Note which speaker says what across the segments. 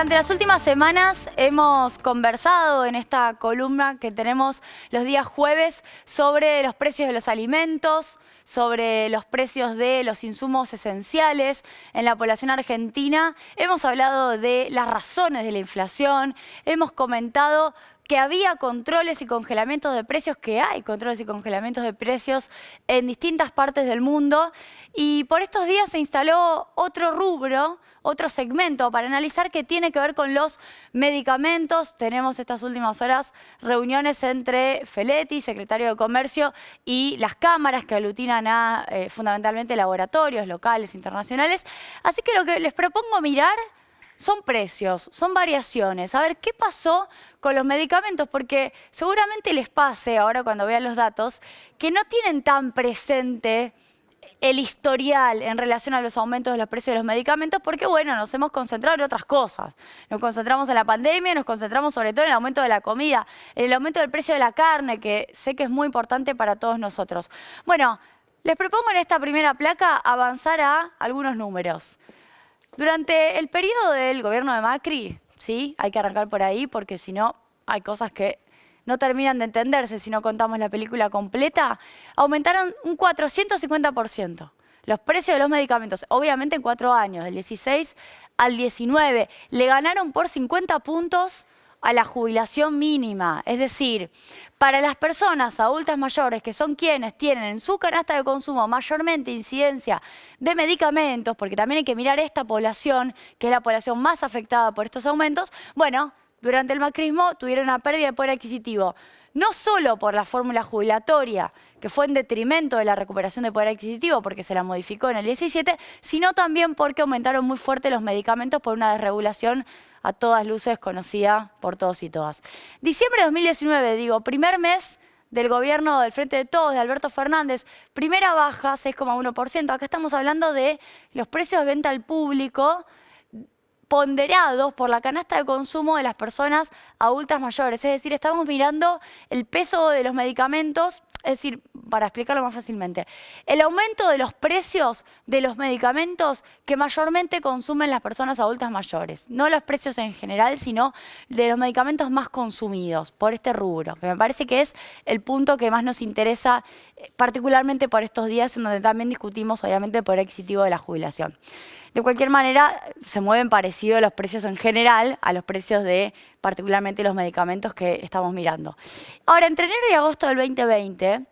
Speaker 1: Durante las últimas semanas hemos conversado en esta columna que tenemos los días jueves sobre los precios de los alimentos, sobre los precios de los insumos esenciales en la población argentina. Hemos hablado de las razones de la inflación, hemos comentado que había controles y congelamientos de precios, que hay controles y congelamientos de precios en distintas partes del mundo. Y por estos días se instaló otro rubro, otro segmento para analizar que tiene que ver con los medicamentos. Tenemos estas últimas horas reuniones entre Feletti, secretario de Comercio, y las cámaras que aglutinan a fundamentalmente laboratorios locales, internacionales. Así que lo que les propongo mirar son precios, son variaciones. A ver, ¿qué pasó con los medicamentos? Porque seguramente les pase, ahora cuando vean los datos, que no tienen tan presente el historial en relación a los aumentos de los precios de los medicamentos, porque bueno, nos hemos concentrado en otras cosas. Nos concentramos en la pandemia, nos concentramos sobre todo en el aumento de la comida, en el aumento del precio de la carne, que sé que es muy importante para todos nosotros. Bueno, les propongo en esta primera placa avanzar a algunos números. Durante el periodo del gobierno de Macri, ¿sí? Hay que arrancar por ahí porque si no hay cosas que no terminan de entenderse si no contamos la película completa, aumentaron un 450% los precios de los medicamentos, obviamente en 4 años, del 16 al 19. Le ganaron por 50 puntos a la jubilación mínima, es decir, para las personas adultas mayores, que son quienes tienen en su canasta de consumo mayormente incidencia de medicamentos, porque también hay que mirar esta población, que es la población más afectada por estos aumentos, bueno, durante el macrismo tuvieron una pérdida de poder adquisitivo, no solo por la fórmula jubilatoria, que fue en detrimento de la recuperación de poder adquisitivo, porque se la modificó en el 17, sino también porque aumentaron muy fuerte los medicamentos por una desregulación a todas luces conocida por todos y todas. Diciembre de 2019, digo, primer mes del gobierno del Frente de Todos, de Alberto Fernández, primera baja, 6,1%. Acá estamos hablando de los precios de venta al público ponderados por la canasta de consumo de las personas adultas mayores. Es decir, estamos mirando el peso de los medicamentos, es decir, para explicarlo más fácilmente, el aumento de los precios de los medicamentos que mayormente consumen las personas adultas mayores. No los precios en general, sino de los medicamentos más consumidos por este rubro, que me parece que es el punto que más nos interesa, particularmente por estos días en donde también discutimos, obviamente, el poder adquisitivo de la jubilación. De cualquier manera, se mueven parecidos los precios en general a los precios de particularmente los medicamentos que estamos mirando. Ahora, entre enero y agosto del 2020,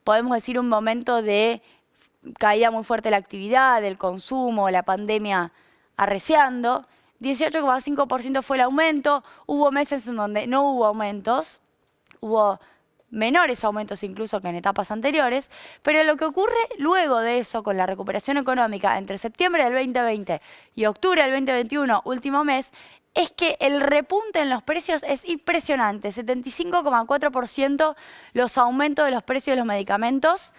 Speaker 1: podemos decir un momento de caída muy fuerte de la actividad, del consumo, la pandemia arreciando. 18,5% fue el aumento. Hubo meses en donde no hubo aumentos, hubo menores aumentos incluso que en etapas anteriores, pero lo que ocurre luego de eso con la recuperación económica entre septiembre del 2020 y octubre del 2021, último mes, es que el repunte en los precios es impresionante, 75,4% los aumentos de los precios de los medicamentos.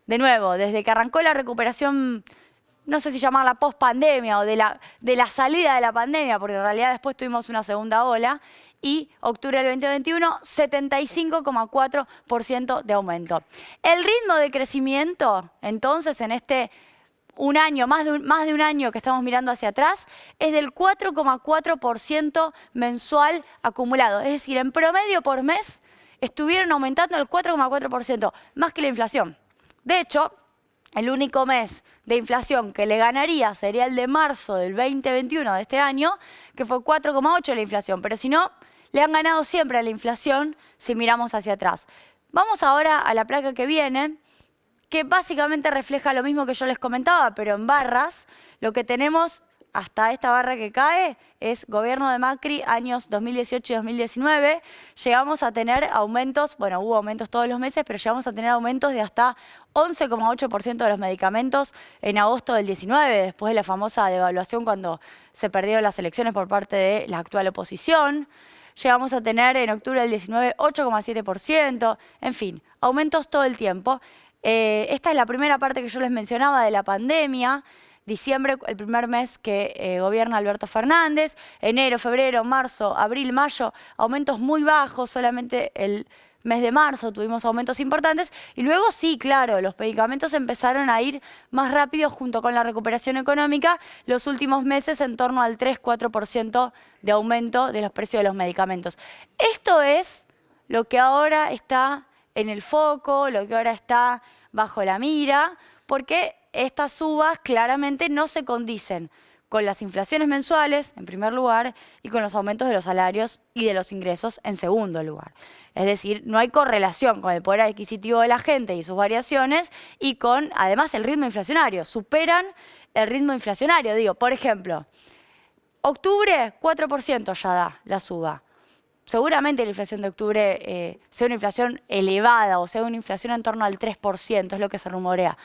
Speaker 1: De nuevo, desde que arrancó la recuperación, no sé si llamarla post-pandemia o de la salida de la pandemia, porque en realidad después tuvimos una segunda ola, y octubre del 2021, 75,4% de aumento. El ritmo de crecimiento, entonces, en este un año, más de un año que estamos mirando hacia atrás, es del 4,4% mensual acumulado. Es decir, en promedio por mes estuvieron aumentando el 4,4%, más que la inflación. De hecho, el único mes de inflación que le ganaría sería el de marzo del 2021 de este año, que fue 4,8% la inflación. Pero si no, le han ganado siempre a la inflación si miramos hacia atrás. Vamos ahora a la placa que viene, que básicamente refleja lo mismo que yo les comentaba, pero en barras. Lo que tenemos hasta esta barra que cae es gobierno de Macri, años 2018 y 2019. Llegamos a tener aumentos, bueno, hubo aumentos todos los meses, pero llegamos a tener aumentos de hasta 11,8% de los medicamentos en agosto del 19, después de la famosa devaluación cuando se perdieron las elecciones por parte de la actual oposición. Llegamos a tener en octubre del 19 8,7%, en fin, aumentos todo el tiempo. Esta es la primera parte que yo les mencionaba de la pandemia. Diciembre, el primer mes que gobierna Alberto Fernández. Enero, febrero, marzo, abril, mayo, aumentos muy bajos. Solamente el mes de marzo tuvimos aumentos importantes y luego sí, claro, los medicamentos empezaron a ir más rápido junto con la recuperación económica, los últimos meses en torno al 3-4% de aumento de los precios de los medicamentos. Esto es lo que ahora está en el foco, lo que ahora está bajo la mira, porque estas subas claramente no se condicen con las inflaciones mensuales, en primer lugar, y con los aumentos de los salarios y de los ingresos, en segundo lugar. Es decir, no hay correlación con el poder adquisitivo de la gente y sus variaciones y con, además, el ritmo inflacionario. Superan el ritmo inflacionario. Digo, por ejemplo, octubre, 4% ya da la suba. Seguramente la inflación de octubre sea una inflación elevada o sea una inflación en torno al 3%, es lo que se rumorea.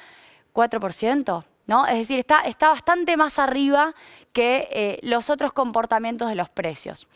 Speaker 1: 4%, ¿no? Es decir, está bastante más arriba que los otros comportamientos de los precios.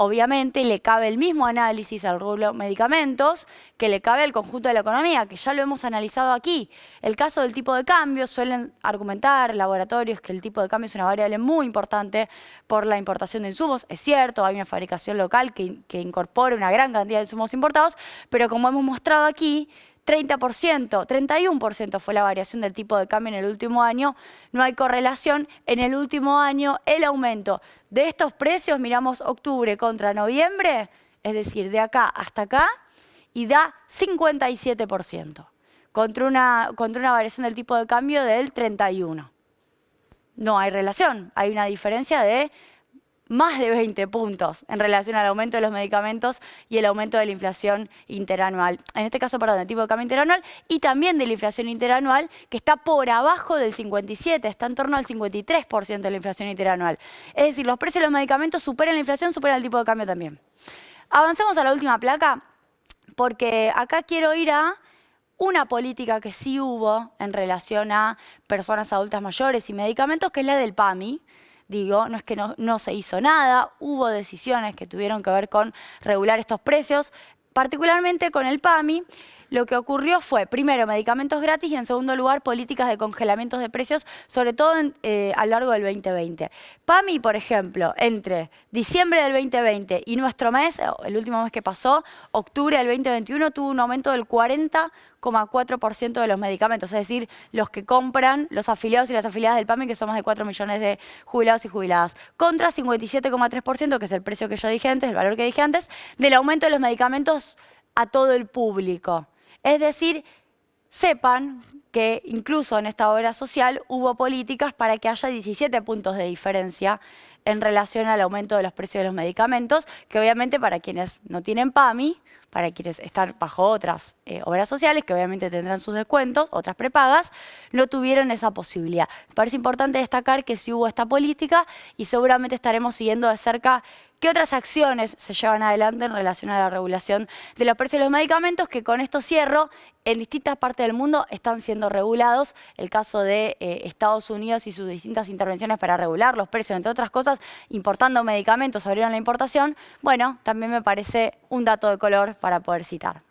Speaker 1: Obviamente le cabe el mismo análisis al rubro medicamentos que le cabe al conjunto de la economía, que ya lo hemos analizado aquí. El caso del tipo de cambio, suelen argumentar laboratorios que el tipo de cambio es una variable muy importante por la importación de insumos. Es cierto, hay una fabricación local que incorpora una gran cantidad de insumos importados, pero como hemos mostrado aquí, 30%, 31% fue la variación del tipo de cambio en el último año. No hay correlación. En el último año, el aumento de estos precios, miramos octubre contra noviembre, es decir, de acá hasta acá, y da 57%, contra una variación del tipo de cambio del 31%. No hay relación, hay una diferencia de más de 20 puntos en relación al aumento de los medicamentos y el aumento de la inflación interanual. En este caso, perdón, el tipo de cambio interanual y también de la inflación interanual, que está por abajo del 57, está en torno al 53% de la inflación interanual. Es decir, los precios de los medicamentos superan la inflación, superan el tipo de cambio también. Avancemos a la última placa, porque acá quiero ir a una política que sí hubo en relación a personas adultas mayores y medicamentos, que es la del PAMI. Digo, no es que no se hizo nada, hubo decisiones que tuvieron que ver con regular estos precios, particularmente con el PAMI. Lo que ocurrió fue, primero, medicamentos gratis y en segundo lugar, políticas de congelamientos de precios, sobre todo a lo largo del 2020. PAMI, por ejemplo, entre diciembre del 2020 y nuestro mes, el último mes que pasó, octubre del 2021, tuvo un aumento del 40,4% de los medicamentos, es decir, los que compran los afiliados y las afiliadas del PAMI, que son más de 4 millones de jubilados y jubiladas, contra 57,3%, que es el precio que yo dije antes, el valor que dije antes, del aumento de los medicamentos a todo el público. Es decir, sepan que incluso en esta obra social hubo políticas para que haya 17 puntos de diferencia en relación al aumento de los precios de los medicamentos, que obviamente para quienes no tienen PAMI, para quienes están bajo otras obras sociales, que obviamente tendrán sus descuentos, otras prepagas, no tuvieron esa posibilidad. Me parece importante destacar que sí hubo esta política y seguramente estaremos siguiendo de cerca qué otras acciones se llevan adelante en relación a la regulación de los precios de los medicamentos, que con esto cierro, en distintas partes del mundo están siendo regulados. El caso de Estados Unidos y sus distintas intervenciones para regular los precios, entre otras cosas, importando medicamentos, abrieron la importación. Bueno, también me parece un dato de color para poder citar.